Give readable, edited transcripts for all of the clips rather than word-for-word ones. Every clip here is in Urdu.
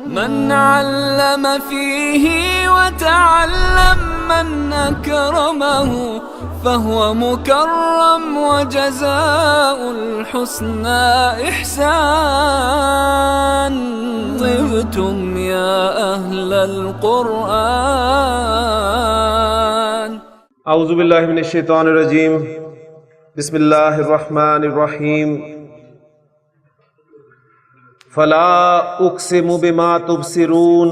من علم فيه وتعلم من أكرمه فهو مكرم وجزاء الحسنى إحسان. طبتم يا أهل القرآن. اعوذ باللہ من الشیطان الرجیم. بسم اللہ الرحمن الرحیم. فلا اقسم بما تبصرون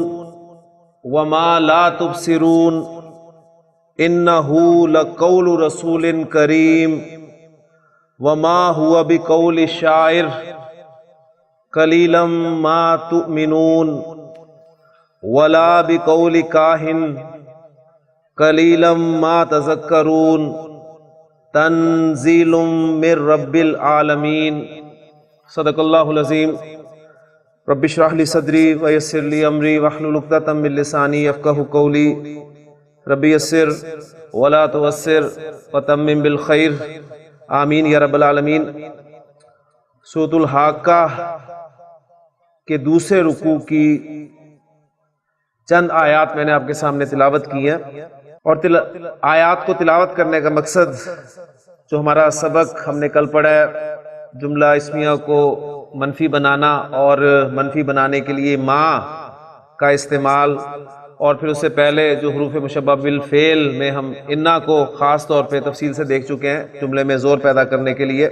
وما لا تبصرون انہ لقول رسول کریم وما هو بقول شاعر قلیلا ما تؤمنون ولا بقول کاہن قلیلا ما تذکرون تنزیل من رب العالمین. صدق اللہ العظیم. رب اشرح لی صدری ویسر لی امری واحلل عقدۃ من لسانی یفقہوا قولی. رب یسر ولا تعسر وتمم بالخیر. آمین یا رب العالمین. سورۃ الحاقہ کے دوسرے رکوع کی چند آیات میں نے آپ کے سامنے تلاوت کی ہیں، اور آیات کو تلاوت کرنے کا مقصد جو ہمارا سبق ہم نے کل پڑھا ہے، جملہ اسمیہ کو منفی بنانا اور منفی بنانے کے لیے ما کا استعمال، اور پھر اس سے پہلے جو حروف مشبہ بالفعل میں ہم انا کو خاص طور پہ تفصیل سے دیکھ چکے ہیں جملے میں زور پیدا کرنے کے لیے.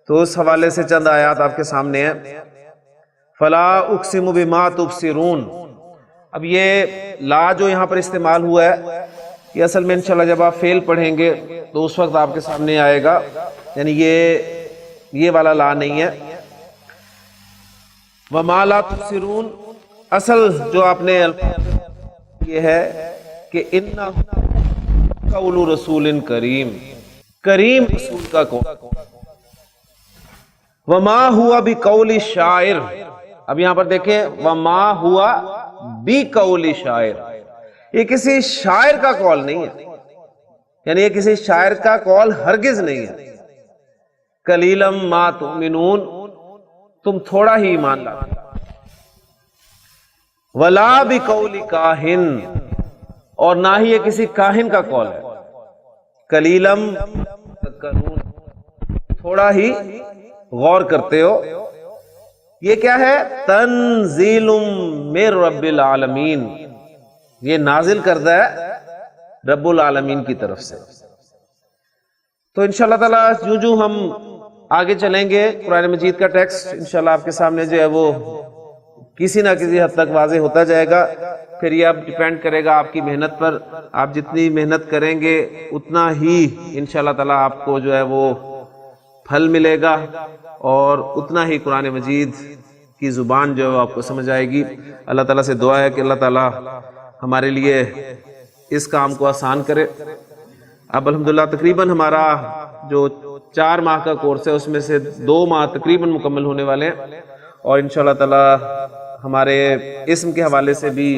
تو اس حوالے سے چند آیات آپ کے سامنے ہیں. فلا اقسم بما تبصرون. اب یہ لا جو یہاں پر استعمال ہوا ہے، یہ اصل میں انشاءاللہ جب آپ فعل پڑھیں گے تو اس وقت آپ کے سامنے آئے گا، یعنی یہ والا لا نہیں ہے. وما لا تبصرون اصل جو آپ نے یہ ہے کہ انہ قول رسول کریم، کریم رسول کا قول. وما ہوا بقول شاعر. اب یہاں پر دیکھیں وما ہوا بقول شاعر، یہ کسی شاعر کا قول نہیں ہے، یعنی یہ کسی شاعر کا قول ہرگز نہیں ہے. قلیلا ما تؤمنون، تم تھوڑا ہی ایمان لاتے. ولا بقول کاہن، اور نہ ہی یہ کسی کاہن کا قول ہے. قلیلا تذکرون، تھوڑا ہی غور کرتے ہو. یہ کیا ہے؟ تنزیل من رب العالمین، یہ نازل کردہ ہے رب العالمین کی طرف سے. تو انشاءاللہ تعالیٰ جو ہم آگے چلیں گے قرآن مجید کا ٹیکسٹ انشاءاللہ آپ کے سامنے جو ہے وہ کسی نہ کسی حد تک واضح ہوتا جائے گا. پھر یہ اب ڈیپینڈ کرے گا آپ کی محنت پر. آپ جتنی محنت کریں گے اتنا ہی انشاءاللہ تعالیٰ آپ کو جو ہے وہ پھل ملے گا، اور اتنا ہی قرآن مجید کی زبان جو ہے آپ کو سمجھ آئے گی. اللہ تعالیٰ سے دعا ہے کہ اللہ تعالیٰ ہمارے لیے اس کام کو آسان کرے. اب الحمدللہ تقریباً ہمارا جو 4 ماہ کا کورس ہے اس میں سے 2 ماہ تقریباً مکمل ہونے والے ہیں، اور انشاءاللہ تعالیٰ ہمارے اسم کے حوالے سے بھی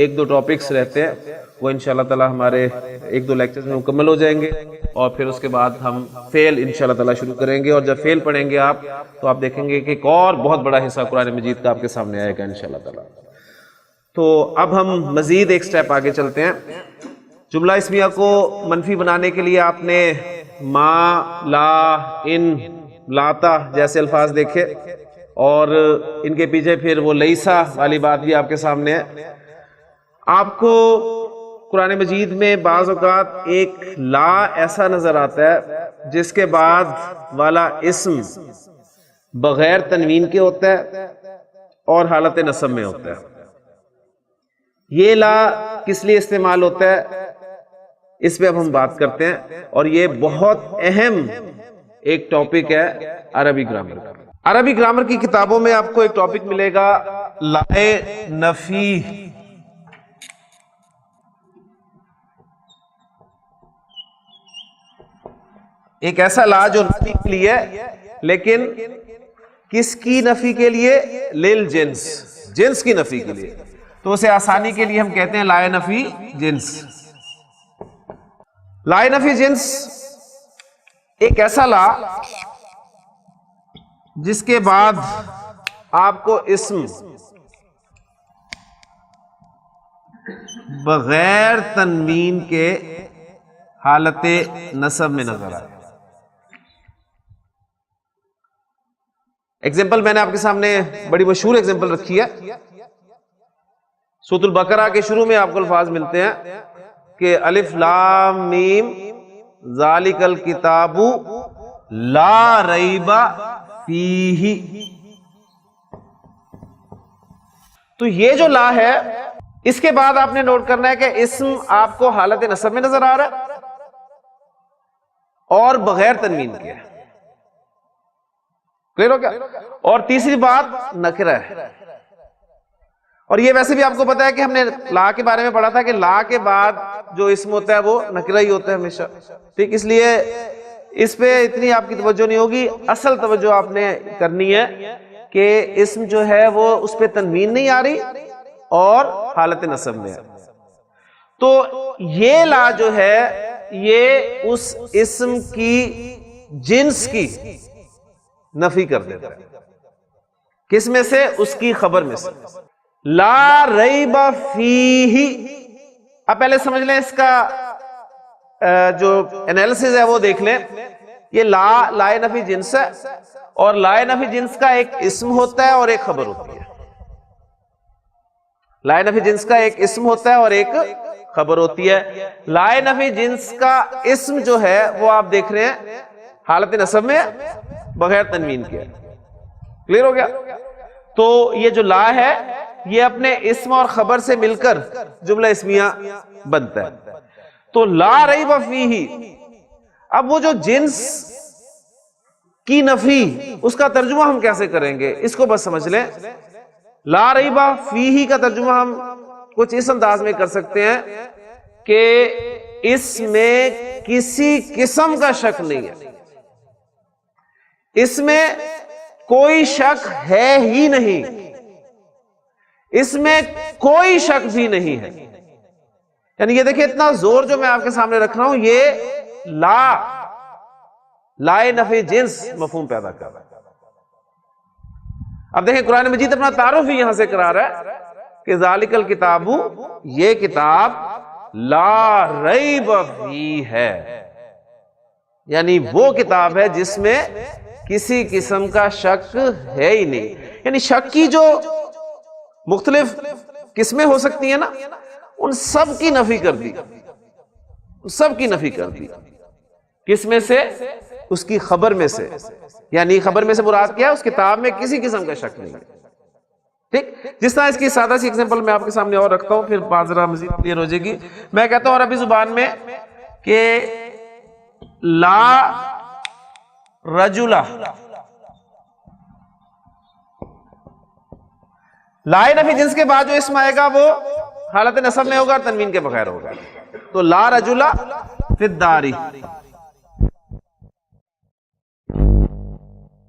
1-2 ٹاپکس رہتے ہیں، وہ انشاءاللہ تعالیٰ ہمارے 1-2 لیکچرز میں مکمل ہو جائیں گے. اور پھر اس کے بعد ہم فعل انشاءاللہ تعالیٰ شروع کریں گے، اور جب فعل پڑھیں گے آپ تو آپ دیکھیں گے کہ ایک اور بہت بڑا حصہ قرآن مجید کا آپ کے سامنے آئے گا انشاءاللہ تعالیٰ. تو اب ہم مزید ایک سٹیپ آگے چلتے ہیں. جملہ اسمیہ کو منفی بنانے کے لیے آپ نے ما، لا، ان، لاتا جیسے الفاظ دیکھے، اور ان کے پیچھے پھر وہ لیسا والی بات بھی آپ کے سامنے ہے. آپ کو قرآن مجید میں بعض اوقات ایک لا ایسا نظر آتا ہے جس کے بعد والا اسم بغیر تنوین کے ہوتا ہے اور حالت نصب میں ہوتا ہے. یہ لا کس لیے استعمال ہوتا ہے اس پہ اب ہم بات کرتے ہیں، اور یہ بہت اہم ایک ٹاپک ہے عربی گرامر کا. عربی گرامر کی کتابوں میں آپ کو ایک ٹاپک ملے گا لائے نفی. ایک ایسا لا جو نفی کے لیے، لیکن کس کی نفی کے لیے؟ للجنس، جنس کی نفی کے لیے. تو اسے آسانی کے لیے ہم کہتے ہیں لائے نفی جنس. لائے نفی جنس ایک ایسا لا جس کے بعد آپ کو اسم بغیر تنوین کے حالت نصب میں نظر آئے. ایگزامپل میں نے آپ کے سامنے بڑی مشہور ایگزامپل رکھی ہے. سورۃ البقرہ کے شروع میں آپ کو الفاظ ملتے ہیں کہ الف لام میم ذالک الکتاب لا ریب فیہ. تو یہ جو لا ہے اس کے بعد آپ نے نوٹ کرنا ہے کہ اسم آپ کو حالت نصب میں نظر آ رہا ہے اور بغیر تنوین کے. کلیئر ہو گیا؟ اور تیسری بات نکرہ ہے. اور یہ ویسے بھی آپ کو پتا ہے کہ ہم نے لا کے بارے میں پڑھا تھا کہ لا کے بعد جو اسم ہوتا ہے وہ نکرہ ہی ہوتا ہے ہمیشہ. ٹھیک، اس لیے اس پہ اتنی آپ کی توجہ نہیں ہوگی. اصل توجہ آپ نے کرنی ہے کہ اسم جو ہے وہ اس پہ تنوین نہیں آ رہی اور حالت نصب میں ہے. تو یہ لا جو ہے یہ اس اسم کی جنس کی نفی کر دیتا ہے. کس میں سے؟ اس کی خبر میں سے. لا ریب فیہ. اب پہلے سمجھ لیں اس کا جو انالیسز ہے وہ دیکھ لیں. یہ لا نفی جنس ہے اور لا نفی جنس کا ایک اسم ہوتا ہے اور ایک خبر ہوتی ہے. لا نفی جنس کا ایک اسم ہوتا ہے اور ایک خبر ہوتی ہے. لا نفی جنس کا اسم جو ہے وہ آپ دیکھ رہے ہیں حالت نصب میں بغیر تنوین کے. کلیئر ہو گیا؟ تو یہ جو لا ہے یہ اپنے اسم اور خبر سے مل کر جملہ اسمیہ بنتا ہے. تو لا ریب فیہ. اب وہ جو جنس کی نفی اس کا ترجمہ ہم کیسے کریں گے اس کو بس سمجھ لیں. لا ریب فیہ کا ترجمہ ہم کچھ اس انداز میں کر سکتے ہیں کہ اس میں کسی قسم کا شک نہیں ہے. اس میں کوئی شک ہے ہی نہیں. اس میں کوئی شک بھی نہیں ہے. یعنی یہ دیکھیں اتنا زور جو میں آپ کے سامنے رکھ رہا ہوں یہ لا نفی جنس مفہوم پیدا کر رہا ہے. اب دیکھیں قرآن مجید اپنا تعارف ہی یہاں سے کرا رہا ہے کہ ذالک الکتاب، یہ کتاب لا ریب فیہ ہے. یعنی وہ کتاب ہے جس میں کسی قسم کا شک ہے ہی نہیں. یعنی شک کی جو مختلف قسمیں ہو سکتی ہیں نا ان سب کی نفی کر دی. سب کی نفی کر دی. کس میں سے؟ اس کی خبر میں سے. یعنی خبر میں سے مراد کیا ہے؟ اس کتاب میں کسی قسم کا شک نہیں. ٹھیک، جس طرح اس کی سادہ سی ایگزامپل میں آپ کے سامنے اور رکھتا ہوں پھر بات ذرا مزید کلیئر ہو جائے گی. میں کہتا ہوں عربی زبان میں کہ لا رجلا، لا نفی جنس کے بعد جو اسم آئے گا وہ حالت نصب میں ہوگا اور تنوین کے بغیر ہوگا. تو لا رجلا فی الدار.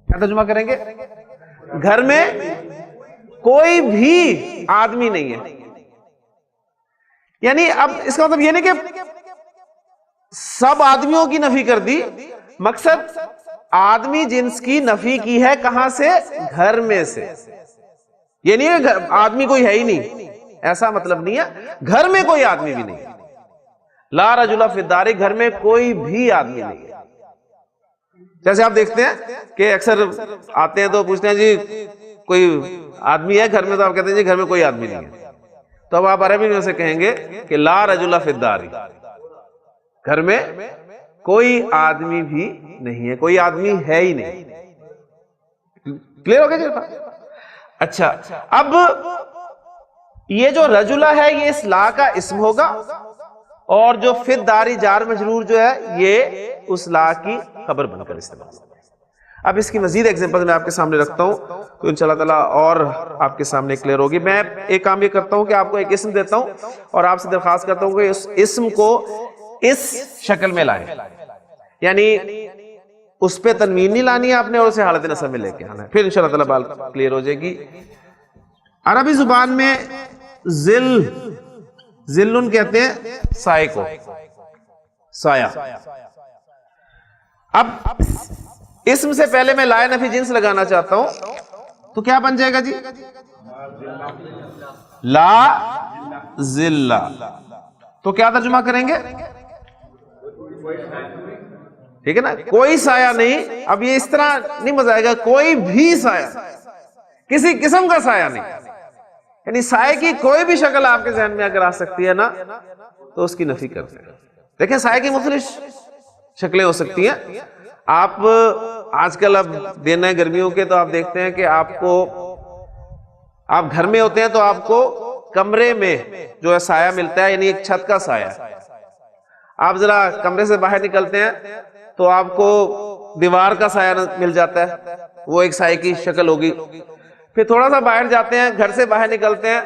کیا ترجمہ کریں گے؟ گھر میں کوئی بھی آدمی نہیں ہے. یعنی اب اس کا مطلب یہ نہیں کہ سب آدمیوں کی نفی کر دی. مقصد آدمی جنس کی نفی کی ہے کہاں سے؟ گھر میں سے. یہ نہیں ہے آدمی کوئی ہے ہی نہیں، ایسا مطلب نہیں ہے. گھر میں کوئی آدمی بھی نہیں. لا رجل فی الدار، گھر میں کوئی بھی آدمی نہیں ہے. جیسے آپ دیکھتے ہیں کہ اکثر آتے ہیں تو پوچھتے ہیں جی کوئی آدمی ہے گھر میں، تو آپ کہتے ہیں جی گھر میں کوئی آدمی نہیں ہے. تو اب آپ عربی میں سے کہیں گے کہ لا رجل فی الدار، گھر میں کوئی آدمی بھی نہیں ہے، کوئی آدمی ہے ہی نہیں. کلیئر ہو گیا جی؟ اچھا، اب یہ جو رجلہ ہے یہ اس لا کا اسم ہوگا اور جو فی الدار جار مجرور جو ہے یہ اس لا کی خبر بن کر استعمال ہوگا. اب اس کی مزید ایگزامپل میں آپ کے سامنے رکھتا ہوں تو انشاءاللہ تعالیٰ اور آپ کے سامنے کلیئر ہوگی. میں ایک کام یہ کرتا ہوں کہ آپ کو ایک اسم دیتا ہوں اور آپ سے درخواست کرتا ہوں کہ اس اسم کو اس شکل میں لائیں. یعنی اس پہ تنوین نہیں لانی ہے آپ نے اور اسے حالت نصب میں لے کے آنا ہے. پھر انشاءاللہ تعالیٰ بات کلیئر ہو جائے گی. عربی زبان میں ذلن کہتے ہیں سائے کو، سایہ. اب اسم سے پہلے میں لا نفی جنس لگانا چاہتا ہوں تو کیا بن جائے گا جی؟ لا ظلہ. تو کیا ترجمہ کریں گے؟ ٹھیک ہے نا, کوئی سایہ نہیں. اب یہ اس طرح نہیں مزہ آئے گا, کوئی بھی سایہ, کسی قسم کا سایہ نہیں. یعنی سائے کی کوئی بھی شکل آپ کے ذہن میں اگر آ سکتی ہے نا تو اس کی نفی کرتے ہیں. دیکھیں سائے کی مختلف شکلیں ہو سکتی ہیں. آپ آج کل اب دن ہے گرمیوں کے, تو آپ دیکھتے ہیں کہ آپ گھر میں ہوتے ہیں تو آپ کو کمرے میں جو ہے سایہ ملتا ہے, یعنی ایک چھت کا سایہ. آپ ذرا کمرے سے باہر نکلتے ہیں تو آپ کو دیوار کا سایہ مل جاتا ہے, وہ ایک سائے کی شکل ہوگی. پھر تھوڑا سا باہر جاتے ہیں, گھر سے باہر نکلتے ہیں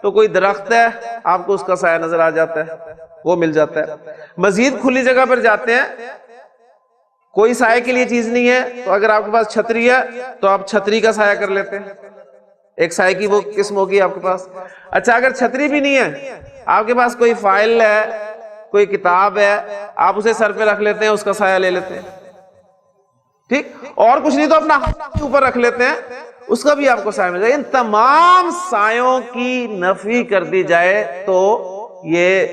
تو کوئی درخت ہے, آپ کو اس کا سایہ نظر آ جاتا ہے, وہ مل جاتا ہے. مزید کھلی جگہ پر جاتے ہیں, کوئی سائے کے لیے چیز نہیں ہے, تو اگر آپ کے پاس چھتری ہے تو آپ چھتری کا سایہ کر لیتے ہیں. ایک سائے کی وہ قسم ہوگی آپ کے پاس. اچھا اگر چھتری بھی نہیں ہے, آپ کے پاس کوئی فائل ہے, کوئی کتاب ہے, آپ اسے سر پہ رکھ لیتے ہیں, اس کا سایہ لے لیتے ہیں. ٹھیک, اور کچھ نہیں تو اپنا ہاتھ اوپر رکھ لیتے ہیں, اس کا بھی آپ کو سایہ مل جائے. ان تمام سایوں کی نفی کر دی جائے تو یہ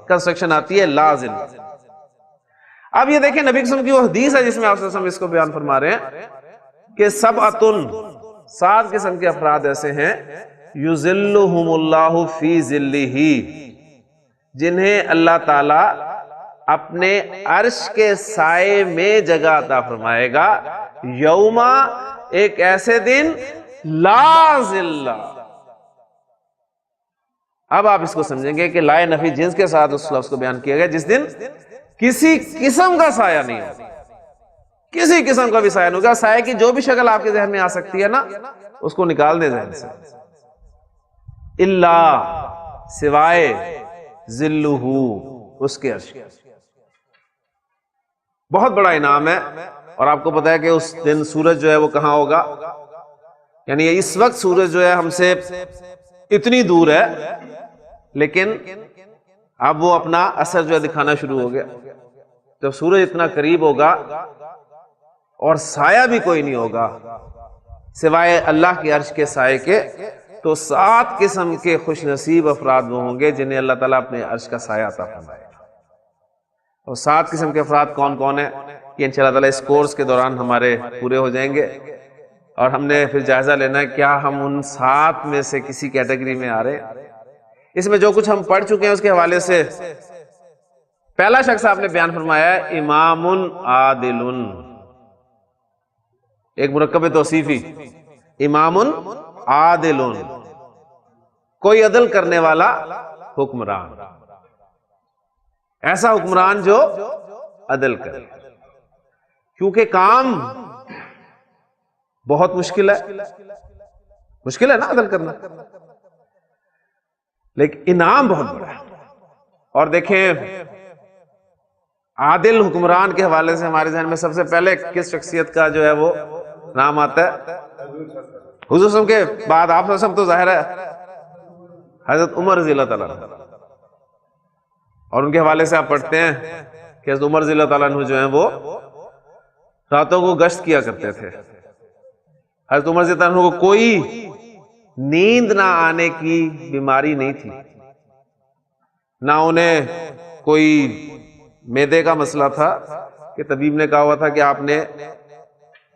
کنسٹرکشن آتی ہے لازم. اب یہ دیکھیں نبی قسم کی وہ حدیث ہے جس میں آپ صلی اللہ علیہ وسلم اس کو بیان فرما رہے ہیں کہ سبعۃ, 7 قسم کے افراد ایسے ہیں, یذلھم اللہ فی ذلہ, جنہیں اللہ تعالی اپنے عرش کے سائے میں جگہ عطا فرمائے گا, یوما, ایک ایسے دن, لا ذلہ. اب آپ اس کو سمجھیں گے کہ لائے نفی جنس کے ساتھ اس لفظ کو بیان کیا گیا, جس دن کسی قسم کا سایہ نہیں ہوگا, کسی قسم کا بھی سایہ نہیں ہوگا. سایہ کی جو بھی شکل آپ کے ذہن میں آ سکتی ہے نا, اس کو نکال دے ذہن سے. اللہ, سوائے, ذلہ, اس کے عرش. بہت بڑا انعام ہے. اور آپ کو پتا ہے کہ اس دن سورج جو ہے وہ کہاں ہوگا, یعنی اس وقت سورج جو ہے ہم سے اتنی دور ہے, لیکن اب وہ اپنا اثر جو ہے دکھانا شروع ہو گیا. جب سورج اتنا قریب ہوگا اور سایہ بھی کوئی نہیں ہوگا سوائے اللہ کے عرش کے سائے کے, تو 7 قسم کے خوش نصیب افراد وہ ہوں گے جنہیں اللہ تعالیٰ اپنے عرش کا سایہ عطا فرمائے گا. اور 7 قسم کے افراد کون کون ہیں, یہ انشاءاللہ تعالیٰ اس کورس کے دوران ہمارے پورے ہو جائیں گے, اور ہم نے پھر جائزہ لینا ہے کیا ہم ان 7 میں سے کسی کیٹیگری میں آ رہے ہیں. اس میں جو کچھ ہم پڑھ چکے ہیں اس کے حوالے سے پہلا شخص آپ نے بیان فرمایا ہے امام عادل, ایک مرکب توصیفی, امام عادل, کوئی عدل کرنے والا حکمران, ایسا حکمران جو عدل کرے. کیونکہ کام بہت مشکل ہے نا عدل کرنا, لیکن انعام بہت بڑا ہے. اور دیکھیں عادل حکمران کے حوالے سے ہمارے ذہن میں سب سے پہلے کس شخصیت کا جو ہے وہ نام آتا ہے؟ حضور صلی اللہ علیہ وسلم کے بعد آپ صلی اللہ علیہ وسلم تو ظاہر ہے حضرت عمر رضی اللہ تعالیٰ عنہ, اور ان کے حوالے سے آپ پڑھتے ہیں کہ حضرت عمر رضی اللہ تعالیٰ عنہ جو ہیں وہ راتوں کو گشت کیا کرتے تھے. حضرت عمر رضی اللہ عنہ کو کوئی نیند نہ آنے کی بیماری نہیں تھی, نہ انہیں کوئی معدے کا مسئلہ تھا کہ طبیب نے کہا ہوا تھا کہ آپ نے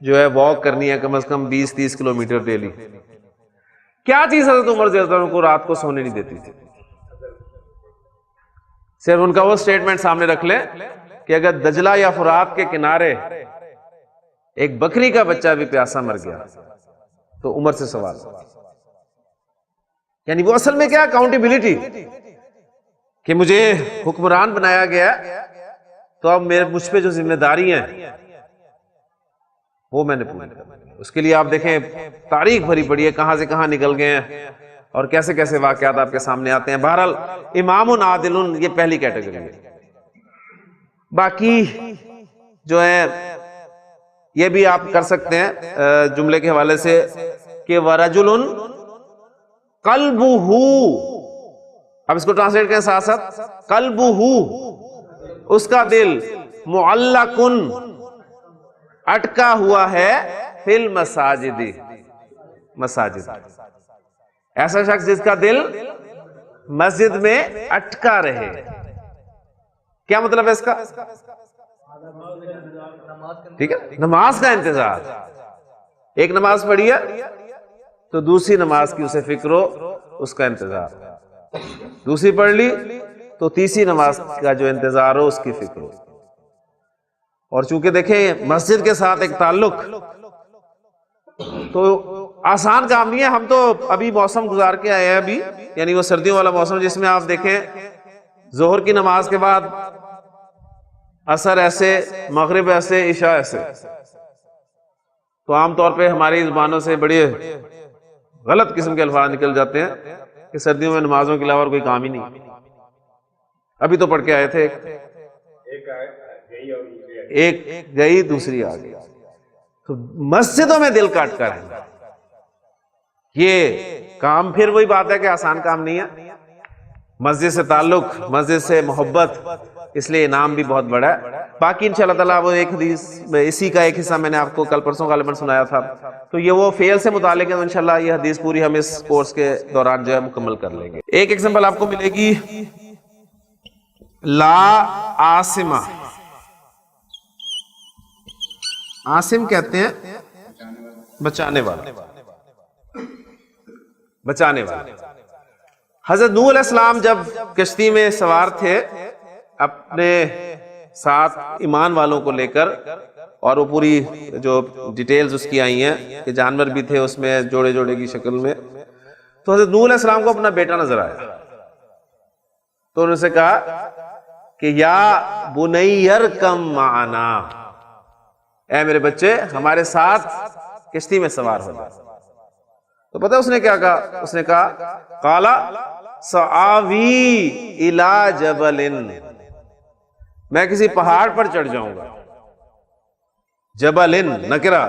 جو ہے واک کرنی ہے کم از کم 20-30 کلومیٹر ڈیلی. کیا چیز حضرت عمر رضی اللہ عنہ کو رات کو سونے نہیں دیتی تھی؟ صرف ان کا وہ سٹیٹمنٹ سامنے رکھ لیں کہ اگر دجلہ یا فرات کے کنارے ایک بکری کا بچہ بھی پیاسا مر گیا تو عمر سے سوال. یعنی وہ اصل میں کیا اکاؤنٹیبلٹی کہ مجھے حکمران بنایا گیا تو اب مجھ پہ جو ذمہ داری ہیں وہ میں نے پوری کرنی. اس کے لیے آپ دیکھیں تاریخ بھری پڑی ہے, کہاں سے کہاں نکل گئے ہیں اور کیسے کیسے واقعات آپ کے سامنے آتے ہیں. بہرحال امام عادل یہ پہلی کیٹیگری ہے. باقی جو ہے یہ بھی آپ کر سکتے ہیں جملے کے حوالے سے کہ وَرَجُلٌ قَلْبُهُ, اب اس کو ٹرانسلیٹ کریں ساتھ ساتھ, قلبہ, اس کا دل, معلقن, اٹکا ہوا ہے, فی المساجد, مساجد. ایسا شخص جس کا دل مسجد میں اٹکا رہے. کیا مطلب ہے اس کا؟ ٹھیک ہے، نماز کا انتظار. ایک نماز پڑھی ہے تو دوسری نماز کی اسے فکر ہو، اس کا انتظار. دوسری پڑھ لی تو تیسری نماز کا جو انتظار ہو اس کی فکر ہو. اور چونکہ دیکھیں مسجد کے ساتھ ایک تعلق تو آسان کام نہیں ہے. ہم تو ابھی موسم گزار کے آئے ہیں ابھی، یعنی وہ سردیوں والا موسم جس میں آپ دیکھیں ظہر کی نماز کے بعد عصر ایسے، مغرب ایسے، عشاء ایسے. تو عام طور پہ ہماری زبانوں سے بڑے غلط قسم کے الفاظ نکل جاتے ہیں کہ سردیوں میں نمازوں کے علاوہ اور کوئی کام ہی نہیں. ابھی تو پڑھ کے آئے تھے، ایک گئی دوسری آ گئی. تو مسجدوں میں دل کاٹ کر ہے یہ کام. پھر وہی بات ہے کہ آسان کام نہیں ہے. مسجد سے تعلق، مسجد سے محبت، اس لیے انعام بھی بہت بڑا ہے. باقی انشاءاللہ تعالیٰ وہ ایک حدیث، اسی کا ایک حصہ میں نے آپ کو کل پرسوں غالباً سنایا تھا، تو یہ وہ فعل سے متعلق ہے. تو انشاءاللہ یہ حدیث پوری ہم اس کورس کے دوران جو ہے مکمل کر لیں گے. ایک ایگزامپل آپ کو ملے گی، لا عاصمہ. عاصم کہتے ہیں بچانے والا، بچانے والا. حضرت نوح علیہ السلام جب کشتی میں سوار تھے اپنے ساتھ ایمان والوں کو لے کر، اور وہ پوری جو ڈیٹیلز اس کی آئی ہیں کہ جانور بھی تھے اس میں جوڑے جوڑے کی شکل میں، تو حضرت نوح علیہ السلام کو اپنا بیٹا نظر آیا. تو انہوں نے سے کہا کہ یا بنی ارکم معنا، اے میرے بچے ہمارے ساتھ کشتی میں سوار ہو جائے. تو پتہ اس نے کیا کہا؟ اس نے کہا قالا سآوی الی جبل، میں کسی پہاڑ پر چڑھ جاؤں گا. جبل نکرہ،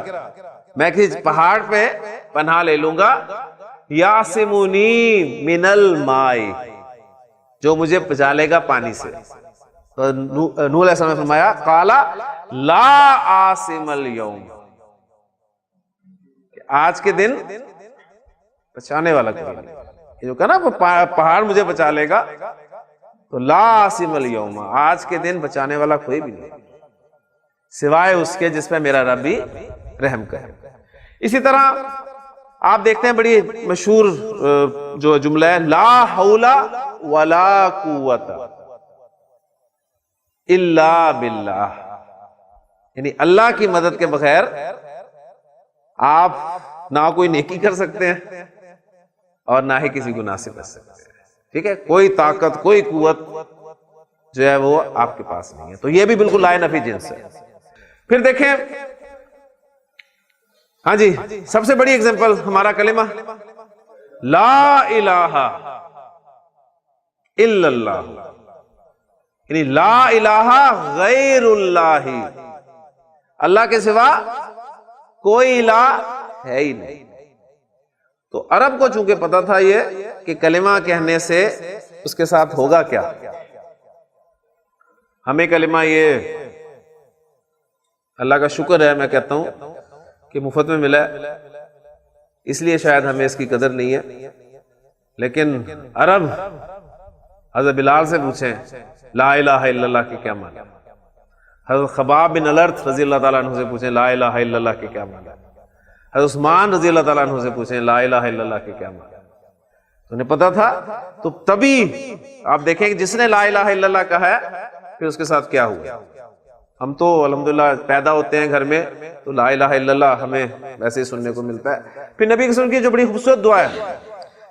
میں کسی پہاڑ پہ پناہ لے لوں گا. یعصمنی من الماء، جو مجھے بچا لے گا پانی سے. تو نوح علیہ السلام نے فرمایا قالا لا عاصم اليوم، آج کے دن بچانے والا کوئی نہیں. یہ جو کہا نا وہ پہاڑ مجھے بچا لے گا، تو لا عاصم اليوم، آج کے دن بچانے والا کوئی بھی نہیں سوائے اس کے جس پہ میرا رب بھی رحم کرے. اسی طرح آپ دیکھتے ہیں بڑی مشہور جو جملہ ہے، لا حول ولا قوت الا باللہ، یعنی اللہ کی مدد کے بغیر آپ نہ کوئی نیکی کر سکتے ہیں اور نہ ہی کسی گناہ سے بچ سکتے ہیں. ٹھیک ہے، کوئی طاقت کوئی قوت جو ہے وہ آپ کے پاس نہیں ہے. تو یہ بھی بالکل لا نفی جنس ہے. پھر دیکھیں، ہاں جی، سب سے بڑی اگزامپل ہمارا کلمہ لا الہ الا اللہ، یعنی لا الہ غیر اللہ، اللہ کے سوا کوئی الہ ہے ہی نہیں. تو عرب کو چونکہ پتا تھا یہ کہ کلمہ کہنے سے اس کے ساتھ ہوگا کیا. ہمیں کلمہ یہ اللہ کا شکر ہے، میں کہتا ہوں کہ مفت میں ملا ہے، اس لیے شاید ہمیں اس کی قدر نہیں ہے. لیکن عرب حضرت بلال سے پوچھیں لا الہ الا اللہ کے کیا معنی، حضرت خباب بن الارت رضی اللہ تعالیٰ عنہ سے پوچھیں لا الہ الا اللہ کے کیا معنی، حضرت عثمان رضی اللہ تعالیٰ عنہ سے پوچھیں لا الہ الا اللہ کے کیا معنی. تو انہیں پتا تھا. تو تبھی آپ دیکھیں کہ جس نے لا الہ الا اللہ کہا ہے پھر اس کے ساتھ کیا ہوا. ہم تو الحمدللہ پیدا ہوتے ہیں گھر میں تو لا الہ الا اللہ ہمیں ویسے ہی سننے کو ملتا ہے. پھر نبی کے وسلم کی جو بڑی خوبصورت دعا ہے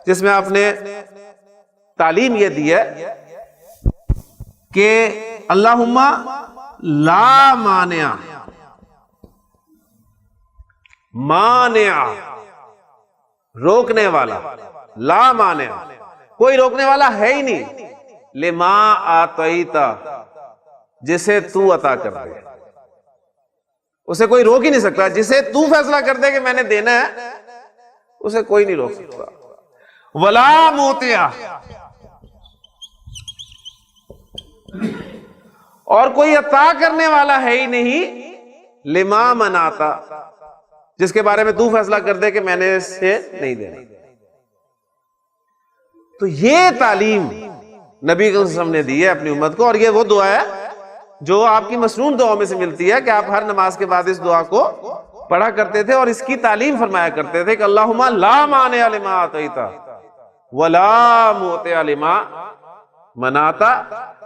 جس میں آپ نے تعلیم یہ دی ہے کہ اللہم لا مانع روکنے والا، لا مانع کوئی روکنے والا ہے ہی نہیں، لما آتیتا جسے تو عطا کر دے، اسے کوئی روک ہی نہیں سکتا. جسے تو فیصلہ کر دے کہ میں نے دینا ہے اسے کوئی نہیں روک سکتا. ولا موتیا، اور کوئی عطا کرنے والا ہے ہی نہیں، لما مناتا جس کے بارے میں تو فیصلہ کر دے کہ میں نے اسے نہیں دینا. تو یہ تعلیم نبی صلی اللہ علیہ وسلم نے دی ہے اپنی امت کو، اور یہ وہ دعا ہے جو آپ کی مسنون دعاؤں میں سے ملتی ہے کہ آپ ہر نماز کے بعد اس دعا کو پڑھا کرتے تھے اور اس کی تعلیم فرمایا کرتے تھے کہ اللہم لا مانع لما اعطیت ولا معطی لما منعت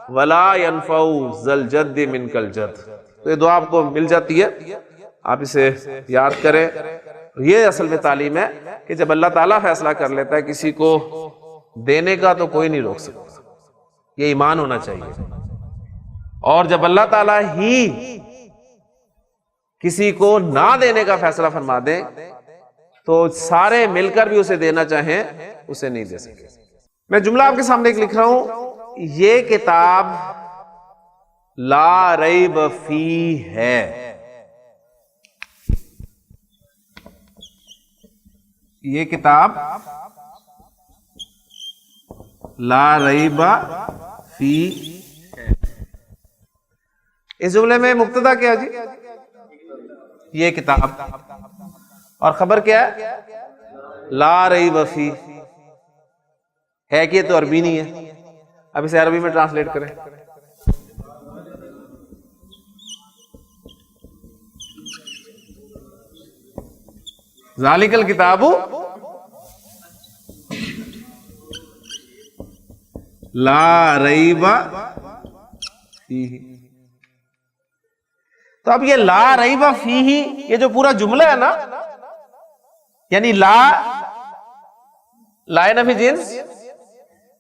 ولا ينفع ذا الجد منک الجد. تو یہ دعا آپ کو مل جاتی ہے، آپ اسے یاد کریں. یہ اصل میں تعلیم ہے کہ جب اللہ تعالیٰ فیصلہ کر لیتا ہے کسی کو دینے کا تو کوئی نہیں روک سکتا، یہ ایمان ہونا چاہیے. اور جب اللہ تعالیٰ ہی کسی کو نہ دینے کا فیصلہ فرما دیں تو سارے مل کر بھی اسے دینا چاہیں اسے نہیں دے سکے. میں جملہ آپ کے سامنے ایک لکھ رہا ہوں، یہ کتاب لا ریب فی ہے. یہ کتاب لا ریب فی ہے. اس جملے میں مبتدا کیا جی؟ یہ کتاب. اور خبر کیا ہے؟ لا ریب فی ہے. کہ یہ تو عربی نہیں ہے، اب اسے عربی میں ٹرانسلیٹ کریں. ذالک الکتاب لا ریب فیہ. تو اب یہ لا ریب فیہ یہ جو پورا جملہ ہے نا، یعنی لا نفی جنس،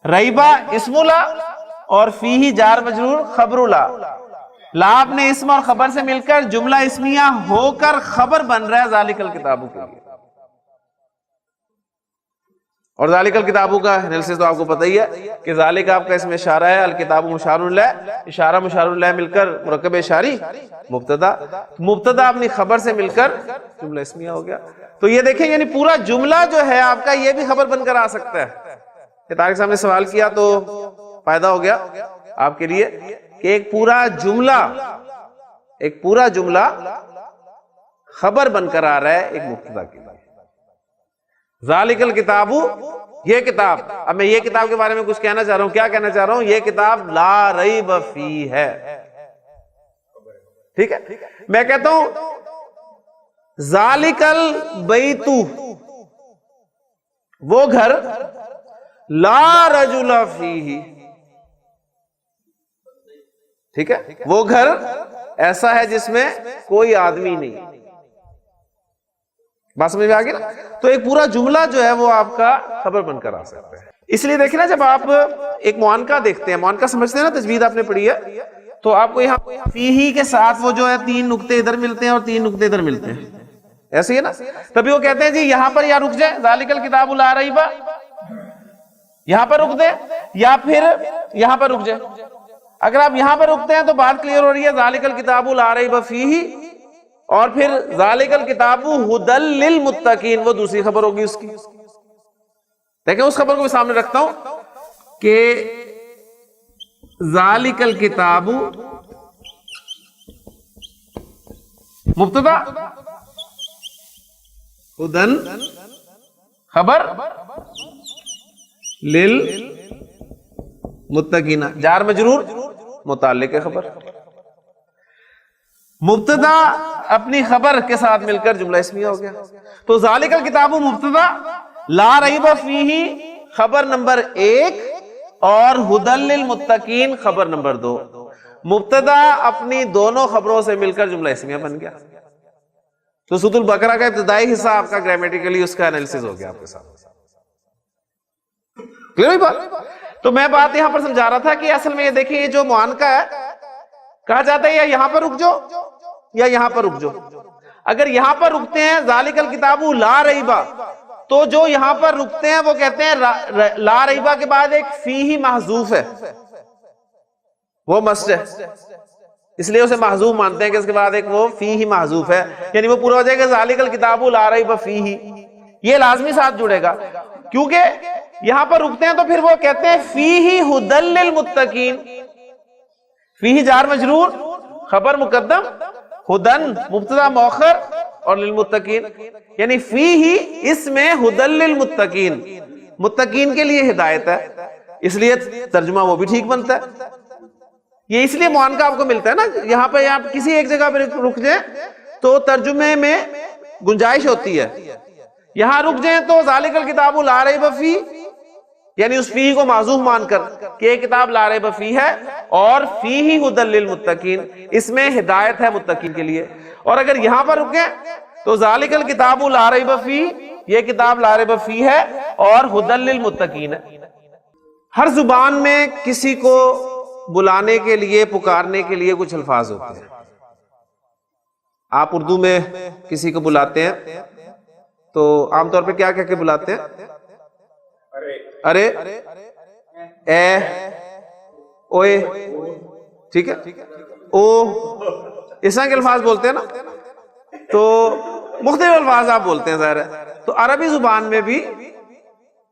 ریبہ اسم لا، اور فیہ جار مجرور خبر لا. لا اپنے اسم اور خبر سے مل کر جملہ اسمیہ ہو کر خبر بن رہا ہے ذالک الکتاب کے لیے. اور ذالک الکتاب کا انالیسس تو آپ کو پتہ ہی ہے کہ ذالک آپ کا اسم اشارہ ہے، الکتاب مشار الیہ، اشارہ مشار الیہ مل کر مرکب اشاری مبتدا اپنی خبر سے مل کر جملہ اسمیہ ہو گیا. تو یہ دیکھیں یعنی پورا جملہ جو ہے آپ کا یہ بھی خبر بن کر آ سکتا ہے. کہ طارق صاحب نے سوال کیا تو فائدہ ہو گیا آپ کے لیے کہ ایک پورا جملہ خبر بن کر آ رہا ہے ایک مبتدا کے لیے. ذالک الکتاب یہ کتاب. اب میں یہ کتاب کے بارے میں کچھ کہنا چاہ رہا ہوں. کیا کہنا چاہ رہا ہوں؟ یہ کتاب لا ریب فی ہے. ٹھیک ہے، میں کہتا ہوں ذالک البیت وہ گھر لا رجل فیہ. ٹھیک ہے، وہ گھر ایسا ہے جس میں کوئی آدمی نہیں. بات سمجھ میں آ گئی نا؟ تو ایک پورا جملہ جو ہے وہ آپ کا خبر بن کر آ سکتا ہے. اس لیے دیکھیں نا جب آپ ایک معانقہ دیکھتے ہیں، معانقہ سمجھتے ہیں نا، تجوید آپ نے پڑھی ہے، تو آپ کو یہاں فیہ کے ساتھ وہ جو ہے 3 نقطے ادھر ملتے ہیں اور 3 نقطے ادھر ملتے ہیں، ایسے ہی ہے نا. تبھی وہ کہتے ہیں جی یہاں پر یا رک جائیں ذالک الکتاب لا ریب، یہاں پر رک دیں یا پھر یہاں پر رک جائیں. اگر آپ یہاں پر رکتے ہیں تو بات کلیئر ہو رہی ہے ذالک الکتاب لا ریب فیہ، اور پھر ذالک الکتاب ھدی للمتقین وہ دوسری خبر ہوگی اس کی. دیکھیں اس خبر کو بھی سامنے رکھتا ہوں کہ ذالک الکتاب مبتدا، ھدی خبر، للمتقین جار مجرور متعلق خبر. مبتدا اپنی خبر کے ساتھ مل کر جملہ اسمیہ ہو گیا. تو ذالک الکتاب مبتدا، لا ریب فیہ خبر نمبر 1 اور ھدی للمتقین خبر نمبر 2. مبتدا اپنی دونوں خبروں سے مل کر جملہ اسمیہ بن گیا. تو سورۃ البقرہ کا ابتدائی حصہ آپ کا گرامیٹیکلی اس کا انالیسس ہو گیا آپ کے ساتھ. کلیئر ہوئی بات؟ تو میں بات یہاں پر سمجھا رہا تھا کہ اصل میں یہ دیکھیں یہ جو معانقہ ہے کہا جاتا ہے یا یہاں پر رک جاؤ یا یہاں پر رک جاؤ. اگر یہاں پر رکتے ہیں ذالک الکتاب لا ریب، تو جو یہاں پر رکتے ہیں وہ کہتے ہیں لا ریب کے بعد ایک فیہ محذوف ہے، وہ مست ہے، اس لیے اسے محذوف مانتے ہیں کہ اس کے بعد ایک وہ فیہ محذوف ہے، یعنی وہ پورا ہو جائے گا ذالک الکتاب لا ریب فیہ. یہ لازمی ساتھ جڑے گا کیونکہ یہاں پر رکتے ہیں تو پھر وہ کہتے ہیں فیہ ھدی للمتقین. فیہ جار مجرور خبر مقدم، ھدی مبتدا مؤخر اور للمتقین، یعنی فیہ اس میں ھدی للمتقین متقین کے لیے ہدایت ہے، اس لیے ترجمہ وہ بھی ٹھیک بنتا ہے. یہ اس لیے معانقہ آپ کو ملتا ہے نا، یہاں پہ آپ کسی ایک جگہ پہ رک جائیں تو ترجمے میں گنجائش ہوتی ہے. یہاں رک جائیں تو ذالک الکتاب لا ریب فیہ، یعنی اس فیہ کو معذوف مان کر کہ یہ کتاب لا ریب فیہ ہے اور فیہ ھدی للمتقین، اس میں ہدایت ہے متقین کے لیے. اور اگر یہاں پر رکیں تو ذالک الکتاب لا ریب فیہ، یہ کتاب لا ریب فیہ ہے اور ھدی للمتقین ہے. ہر زبان میں کسی کو بلانے کے لیے، پکارنے کے لیے کچھ الفاظ ہوتے ہیں. آپ اردو میں کسی کو بلاتے ہیں تو عام طور پہ کیا کہہ کے بلاتے ہیں؟ ارے، اے، اوئے، ٹھیک ہے، او، اس طرح کے الفاظ بولتے ہیں نا. تو مختلف الفاظ آپ بولتے ہیں ظاہر ہے. تو عربی زبان میں بھی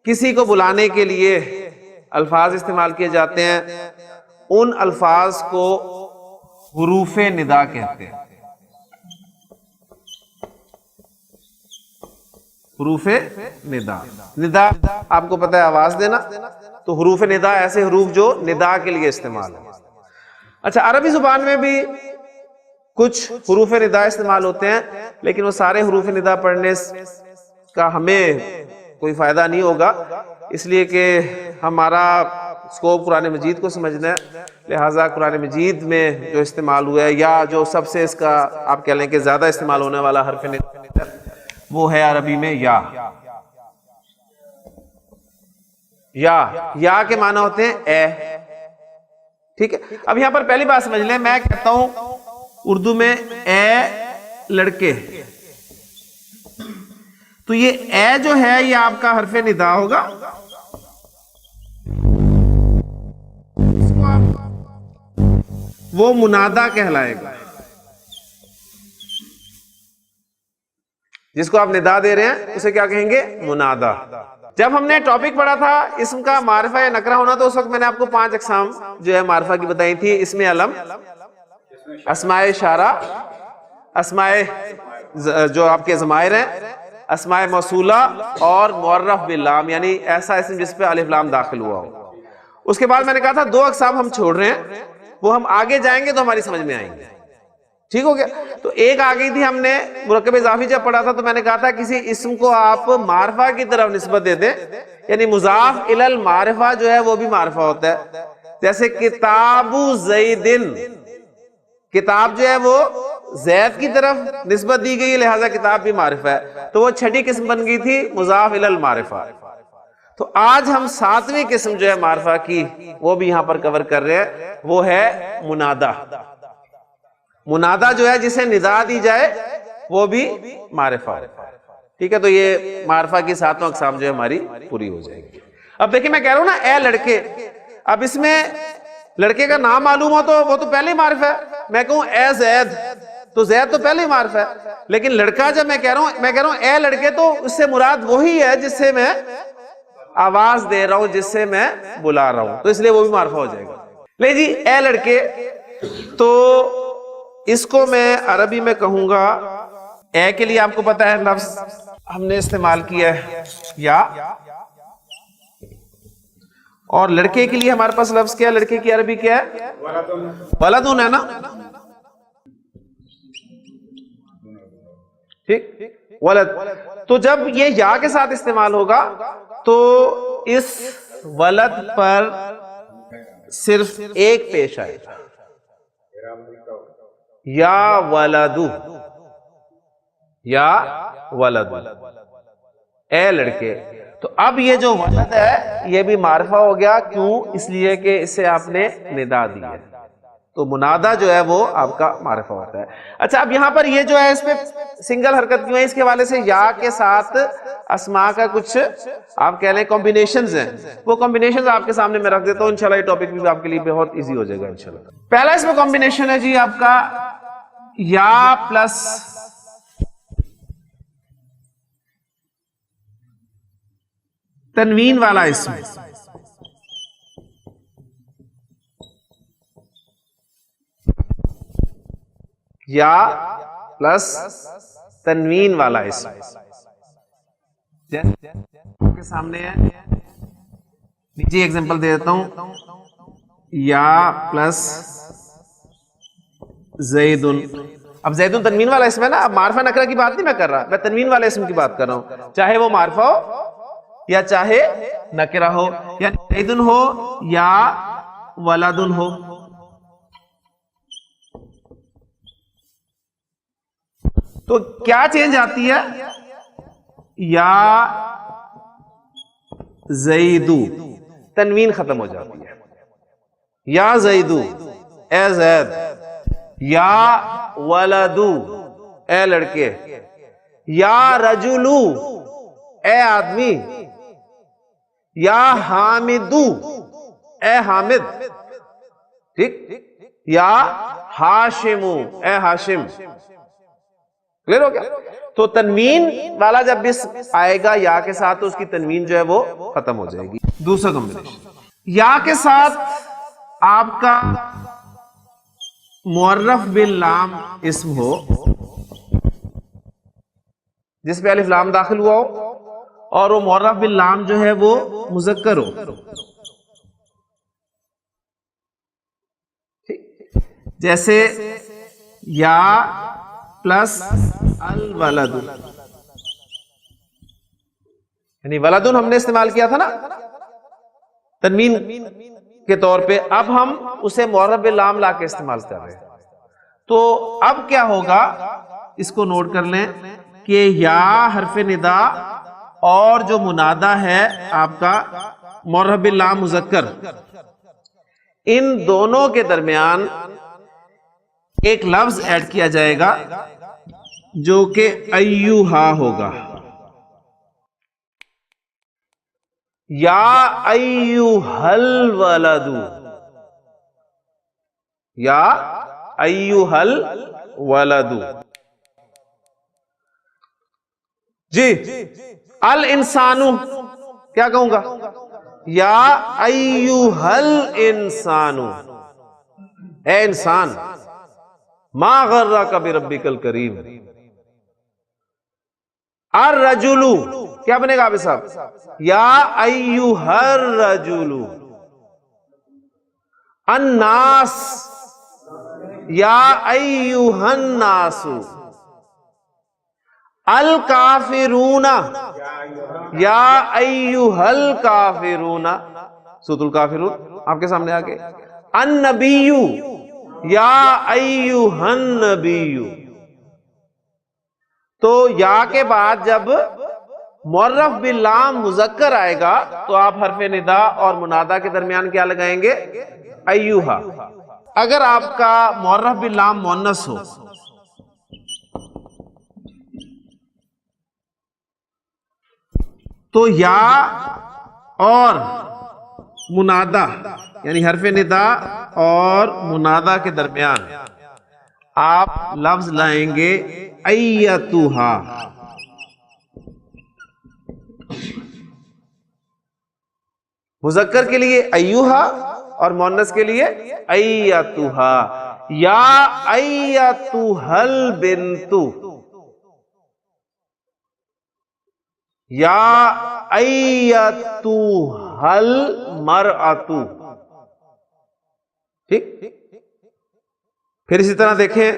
کسی کو بلانے کے لیے الفاظ استعمال کیے جاتے ہیں. ان الفاظ کو حروف ندا کہتے ہیں. حروف ندا، ندا آپ کو پتہ ہے آواز دینا، تو حروف ندا ایسے حروف جو ندا کے لیے استعمال ہیں. اچھا، عربی زبان میں بھی کچھ حروف ندا استعمال ہوتے ہیں، لیکن وہ سارے حروف ندا پڑھنے کا ہمیں کوئی فائدہ نہیں ہوگا، اس لیے کہ ہمارا اسکوپ قرآن مجید کو سمجھنا ہے. لہٰذا قرآن مجید میں جو استعمال ہوا ہے یا جو سب سے اس کا آپ کہہ لیں کہ زیادہ استعمال ہونے والا حرف ندا وہ ہے عربی میں یا. یا کے معنی ہوتے ہیں اے. ٹھیک ہے، اب یہاں پر پہلی بات سمجھ لیں، میں کہتا ہوں اردو میں اے لڑکے، تو یہ اے جو ہے یہ آپ کا حرف ندا ہوگا. وہ منادا کہلائے گا. جس کو آپ ندا دے رہے ہیں اسے کیا کہیں گے؟ منادا. جب ہم نے ٹاپک پڑھا تھا اسم کا معرفہ یا نکرہ ہونا، تو اس وقت میں نے آپ کو 5 اقسام جو ہے معرفہ کی بتائی تھی. اسم علم، اسماء اشارہ، اسماء جو آپ کے ضمائر ہیں، اسماء موصولہ اور معرف باللام، یعنی ایسا اسم جس پہ الف لام داخل ہوا ہو. اس کے بعد میں نے کہا تھا 2 اقسام ہم چھوڑ رہے ہیں، وہ ہم آگے جائیں گے تو ہماری سمجھ میں آئیں گے. ٹھیک ہو گیا؟ تو ایک آ گئی تھی ہم نے مرکب اضافی جب پڑھا تھا، تو میں نے کہا تھا کسی اسم کو آپ معرفہ کی طرف نسبت دے دیں، یعنی مضاف الی المعرفہ جو ہے وہ بھی معرفہ ہوتا ہے. جیسے کتاب زیدن، کتاب جو ہے وہ زید کی طرف نسبت دی گئی، لہذا کتاب بھی معرفہ ہے. تو وہ 6ٹھی قسم بن گئی تھی مضاف الی المعرفہ. تو آج ہم 7ویں قسم جو ہے معرفہ کی وہ بھی یہاں پر کور کر رہے ہیں، وہ ہے منادا. منادا جو ہے جسے ندا دی جائے وہ بھی معرفہ. ٹھیک ہے، تو یہ معرفہ کی 7 اقسام جو ہے ہماری پوری ہو جائے گی. اب دیکھیں میں کہہ رہا ہوں نا اے لڑکے، اب اس میں لڑکے کا نام معلوم ہو تو وہ تو پہلے ہی معرفہ ہے. میں کہوں اے زید، تو زید تو پہلے ہی معرفہ ہے. لیکن لڑکا جب میں کہہ رہا ہوں اے لڑکے، تو اس سے مراد وہی ہے جس سے میں آواز دے رہا ہوں، جس سے میں بلا رہا ہوں، تو اس لیے وہ بھی معرفہ ہو جائے گا. لے جی اے لڑکے، تو اس کو میں عربی میں کہوں گا، اے کے لیے آپ کو پتا ہے لفظ ہم نے استعمال کیا ہے یا، اور لڑکے کے لیے ہمارے پاس لفظ کیا ہے؟ لڑکے کی عربی کیا ہے؟ ولدن ہے نا. ٹھیک، ولد. تو جب یہ یا کے ساتھ استعمال ہوگا تو اس ولد پر صرف ایک پیش آئے گا، یا ولدو، یا ولدو، اے لڑکے. تو اب یہ جو ولد ہے یہ بھی معرفہ ہو گیا. کیوں؟ اس لیے کہ اسے آپ نے ندا دی ہے. تو منادا جو ہے وہ آپ کا معرفہ ہوتا ہے. اچھا، اب یہاں پر یہ جو ہے اس پہ سنگل حرکت کیوں ہے؟ اس کے حوالے سے یا کے ساتھ اسماء کا کچھ آپ کہہ لیں کمبینیشنز ہیں، وہ کمبینیشنز آپ کے سامنے میں رکھ دیتا ہوں. انشاءاللہ یہ ٹاپک بھی آپ کے لیے بہت ایزی ہو جائے گا انشاءاللہ. پہلا اس میں کمبینیشن ہے جی آپ کا یا پلس تنوین والا اسم. یا پلس تنوین والا اسم. جیسے آپ کے سامنے ہے نیچے ایگزامپل دے دیتا ہوں، یا پلس زیدن. اب زیدن تنوین والا اسم ہے نا، اب معرفہ نکرہ کی بات نہیں میں کر رہا، میں تنوین والے اسم کی بات کر رہا ہوں، چاہے وہ معرفہ ہو یا چاہے نکرہ ہو، یا زیدن ہو یا ولدن ہو. تو کیا چینج آتی ہے؟ یا زیدو، تنوین ختم ہو جاتی ہے. یا زیدو اے زید، یا ولدو اے لڑکے، یا رجلو اے آدمی، یا حامدو اے حامد، ٹھیک، یا ہاشمو اے ہاشم. کلیئر ہو گیا؟ تو تنوین والا جب اسم آئے گا یا کے ساتھ تو اس کی تنوین جو ہے وہ ختم ہو جائے گی. دوسرا کمبینیشن، یا کے ساتھ آپ کا معرف باللام اسم ہو جس پہ الف لام داخل ہوا ہو، اور وہ معرف باللام جو ہے وہ مذکر ہو. جیسے یا پلس الولد، یعنی ولدن ہم نے استعمال کیا تھا نا تنوین کے طور پہ، اب ہم اسے معرف باللام لا کے استعمال کر رہے ہیں. تو اب کیا ہوگا، اس کو نوٹ کر لیں کہ یا حرف ندا اور جو منادہ ہے آپ کا معرف باللام مذکر، ان دونوں کے درمیان ایک لفظ ایڈ کیا جائے گا جو کہ ایوہا ہوگا. یا ایوہل ولدو، یا ایوہل ولدو. جی الانسانو کیا کہوں گا؟ یا ایوہل انسانو اے انسان، ما غرک بربک الکریم. الرجلو کیا بنے گا آپ صاحب؟ یا ایوہ الرجلو. الناس یا ایوہ الناس. الکافرون یا ایوہ الکافرون، سورۃ الکافرون آپ کے سامنے آ گئے. النبیو یا ایوہ النبیو. تو یا کے بعد جب معرف باللام مذکر آئے گا تو آپ حرف ندا اور منادہ کے درمیان کیا لگائیں گے؟ ایوہا. اگر آپ کا معرف باللام مؤنث ہو تو یا اور منادہ یعنی حرف ندا اور منادہ کے درمیان آپ لفظ لائیں گے ایتھا. مذکر کے لیے ایوہا اور مؤنث کے لیے ایتھا. یا ایتھا البنت، یا ایتھا المرأۃ. ٹھیک. پھر اسی طرح دیکھیں،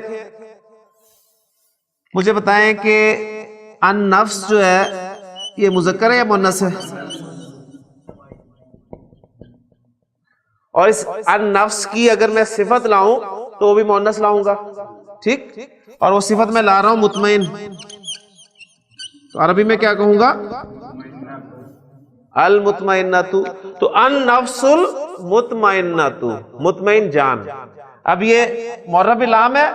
مجھے بتائیں کہ النفس جو ہے یہ مذکر ہے یا مؤنث ہے؟ اور اس النفس کی اگر میں صفت لاؤں تو وہ بھی مؤنث لاؤں گا. ٹھیک. اور وہ صفت میں لا رہا ہوں مطمئن، تو عربی میں کیا کہوں گا؟ المطمئنۃ. تو النفس المطمئنۃ، مطمئن جان. اب یہ معرف باللام ہے،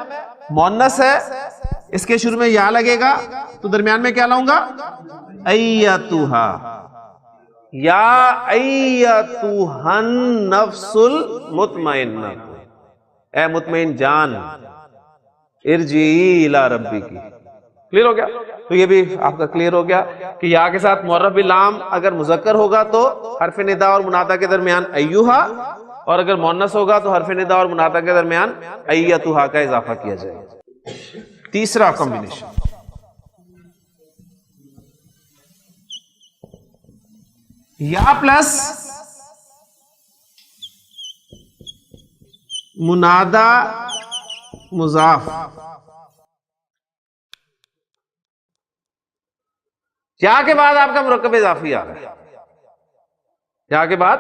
مؤنث ہے، اس کے شروع میں یا لگے گا تو درمیان میں کیا لاؤں گا؟ ایتھا. یا ایتھا النفس المطمئنۃ، اے مطمئن جان، ارجعی الی ربک. کلیئر ہو گیا؟ تو یہ بھی آپ کا کلیئر ہو گیا کہ یا کے ساتھ معرف باللام اگر مذکر ہوگا تو حرف ندا اور منادہ کے درمیان ایوہا، اور اگر مؤنث ہوگا تو حرف ندا اور منادہ کے درمیان ایتھا کا اضافہ کیا جائے. تیسرا کمبینیشن، یا پلس منادا مضاف، یا کے بعد آپ کا مرکب اضافی آ رہا ہے، یا کے بعد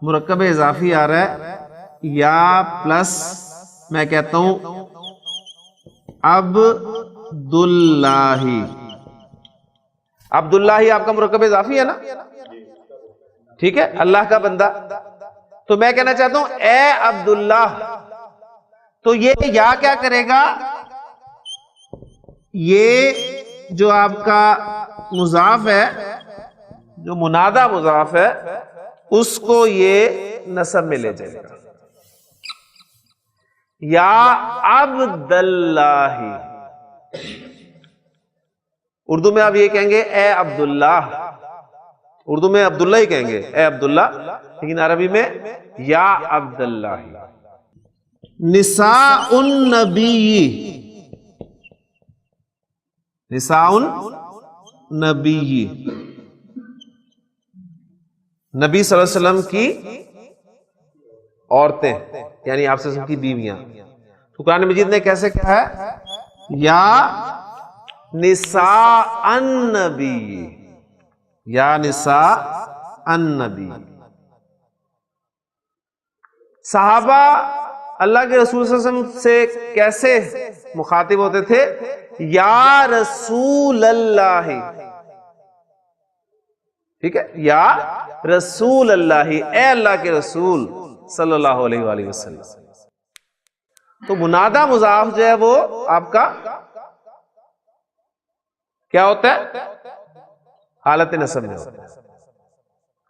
مرکب اضافی آ رہا ہے، یا پلس میں کہتا ہوں عبداللہ، عبداللہ آپ کا مرکب اضافی ہے نا، ٹھیک ہے، اللہ کا بندہ. تو میں کہنا چاہتا ہوں اے عبداللہ، تو یہ یا کیا کرے گا، یہ جو آپ کا مضاف ہے، جو منادہ مضاف ہے، اس کو یہ نصب میں لے جائے گا. یا عبداللہ، اردو میں آپ یہ کہیں گے اے عبداللہ، اردو میں عبداللہ ہی کہیں گے اے عبداللہ، لیکن عربی میں یا عبداللہ. نساء النبی، نساء النبی، نبی صلی اللہ علیہ وسلم کی عورتیں، یعنی آپ سے کی بیویاں. تو قرآن مجید نے کیسے کہا ہے، یا نساء النبی، یا نساء النبی. صحابہ اللہ کے رسول صلی اللہ علیہ وسلم سے کیسے مخاطب ہوتے تھے، یا رسول اللہ، ٹھیک ہے، یا رسول اللہ، اے اللہ کے رسول صلی اللہ علیہ وآلہ وسلم. تو منادہ مضاف جو ہے وہ آپ کا کیا ہوتا ہے، حالت نصب میں ہوتا ہے.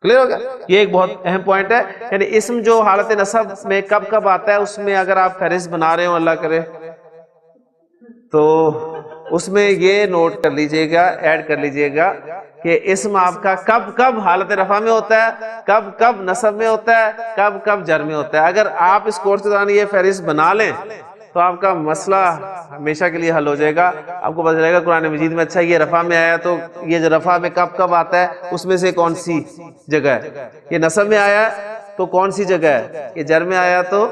کلیئر ہو گیا؟ یہ ایک بہت اہم پوائنٹ ہے. یعنی اسم جو حالت نصب میں کب کب آتا ہے، اس میں اگر آپ فہرست بنا رہے ہو اللہ کرے تو اس میں یہ نوٹ کر لیجئے گا، ایڈ کر لیجئے گا کہ اسم آپ کا کب کب حالت رفع میں ہوتا ہے، کب کب نصب میں ہوتا ہے، کب کب جر میں ہوتا ہے. اگر آپ اس کورس کے دوران یہ فہرست بنا لیں تو آپ کا مسئلہ ہمیشہ کے لیے حل ہو جائے گا. آپ کو پتہ چلے گا قرآن مجید میں اچھا یہ رفع میں آیا تو یہ جو رفع میں کب کب آتا ہے اس میں سے کون سی جگہ ہے، یہ نصب میں آیا تو کون سی جگہ ہے، یہ جر میں آیا تو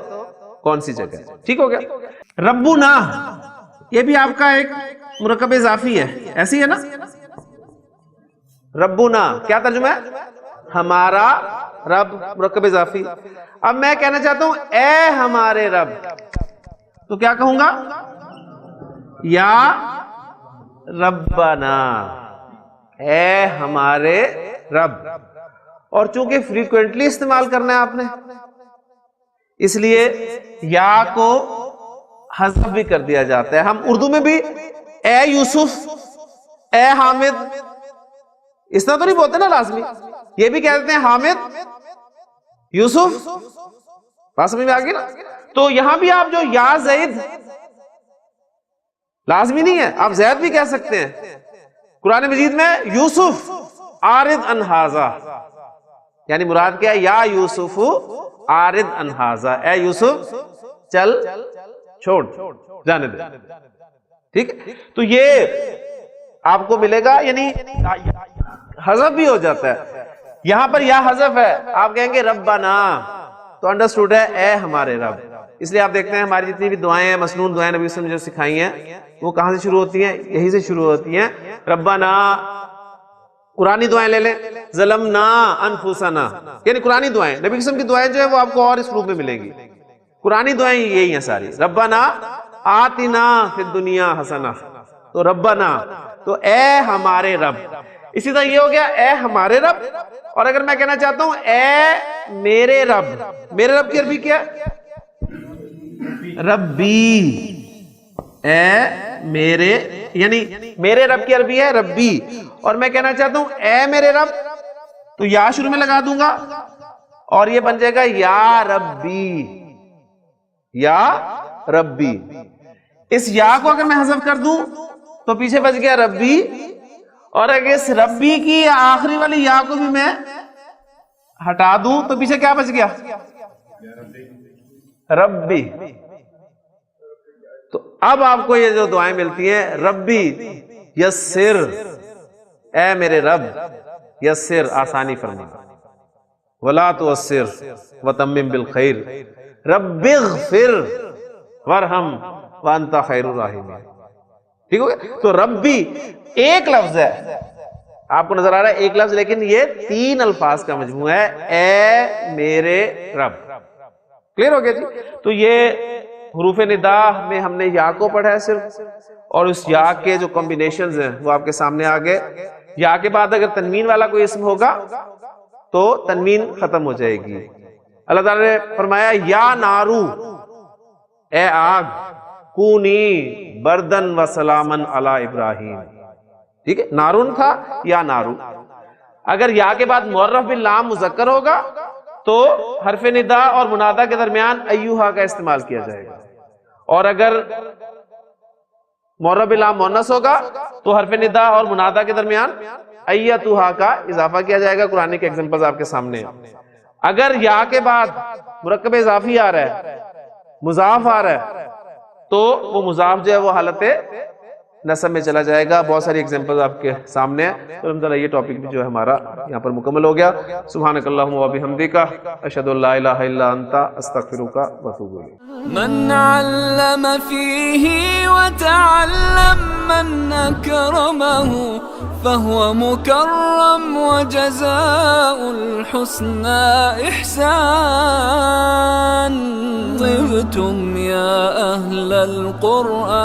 کون سی جگہ ہے. ٹھیک ہو گیا؟ ربنا یہ بھی آپ کا ایک مرکب اضافی ہے، ایسی ہے نا. ربنا کیا ترجمہ ہے، ہمارا رب، مرکب اضافی. اب میں کہنا چاہتا ہوں اے ہمارے رب، تو کیا کہوں گا، یا ربنا، اے ہمارے رب. اور چونکہ فریکوینٹلی استعمال کرنا ہے آپ نے، اس لیے یا کو حذف بھی کر دیا جاتا ہے. ہم اردو میں بھی اے یوسف، اے حامد، اس طرح تو نہیں بولتے نا لازمی، یہ بھی کہتے ہیں حامد، یوسف. بات سمجھ میں آ گئی نا. تو یہاں بھی آپ جو یا زید لازمی نہیں ہے، آپ زید بھی کہہ سکتے ہیں. قرآن مجید میں یوسف آرد ان ھذا، یعنی مراد کیا ہے، یا یوسف آرد ان ھذا، اے یوسف چل چھوڑ جانے دے. ٹھیک ہے، تو یہ آپ کو ملے گا، یعنی حذف بھی ہو جاتا ہے. یہاں پر یا حذف ہے، آپ کہیں گے ربنا، تو انڈرسٹوڈ ہے اے ہمارے رب. اس لیے آپ دیکھتے ہیں ہماری جتنی بھی دعائیں ہیں، مسنون دعائیں نبی صلی اللہ علیہ وسلم جو سکھائی ہیں، وہ کہاں سے شروع ہوتی ہیں، یہی سے شروع ہوتی ہیں. ربنا، قرآنی دعائیں لے لیں، ظلمنا انفسنا، یعنی قرآنی دعائیں، نبی صلی اللہ علیہ وسلم کی دعائیں جو ہیں وہ آپ کو اور اس روپ میں ملیں گی. قرآنی دعائیں یہی ہیں ساری. ربنا آتنا فی الدنیا حسنہ، تو ربنا، تو اے ہمارے رب. اسی طرح یہ ہو گیا اے ہمارے رب. اور اگر میں کہنا چاہتا ہوں اے میرے رب، میرے رب کی عربی کیا ہے، ربی، اے میرے، یعنی میرے رب کی عربی ہے ربی. اور میں کہنا چاہتا ہوں اے میرے رب، تو یا شروع میں لگا دوں گا اور یہ بن جائے گا یا ربی، یا ربی. اس یا کو اگر میں حذف کر دوں تو پیچھے بچ گیا ربی. اور اگر اس ربی کی آخری والی یا کو بھی میں ہٹا دوں تو پیچھے کیا بچ گیا، ربی. تو اب آپ کو یہ جو دعائیں ملتی ہیں، ربی یسر، اے میرے رب یسر، آسانی فرما، ولا تعسر وتمم بالخیر، رب اغفر ورحم وانت خیر الراحمین. ٹھیک ہو گیا؟ تو ربی ایک لفظ ہے، آپ کو نظر آ رہا ہے ایک لفظ، لیکن یہ 3 الفاظ کا مجموعہ ہے، اے میرے رب. کلیئر ہو گیا جی؟ تو یہ حروف ندا میں ہم نے یا کو پڑھا ہے صرف، اور اس یا کے جو کمبینیشنز ہیں وہ آپ کے سامنے آ گئے. یا کے بعد اگر تنوین والا کوئی اسم ہوگا تو تنوین ختم ہو جائے گی. اللہ تعالیٰ نے فرمایا یا نارو، اے آگ، کونی بردن و سلامن علی ابراہیم. ٹھیک ہے، نارون تھا یا نارو. اگر یا کے بعد معرف باللام مذکر ہوگا تو حرف ندا اور منادا کے درمیان ایوہا کا استعمال کیا جائے گا، اور اگر معرف باللام مؤنث ہوگا تو حرف ندا اور منادا کے درمیان ایتوہا کا اضافہ کیا جائے گا. قرآن کے ایگزامپلز آپ کے سامنے ہیں. اگر یا کے بعد مرکب اضافی آ رہا ہے، مضاف آ رہا ہے، تو وہ مضاف جو ہے وہ حالت نصب میں چلا جائے گا. بہت ساری ایگزامپلز آپ کے سامنے ہیں. تو الحمدللہ یہ ٹاپک بھی جو ہے ہمارا یہاں پر مکمل ہو گیا. سبحانک اللہم و بحمدک، اشہد ان لا الہ الا انت، استغفرک و اتوب الیک. من علم فيه وتعلم من أكرمه فهو مكرم وجزاء الحسنى إحسان. طبتم يا أهل القرآن.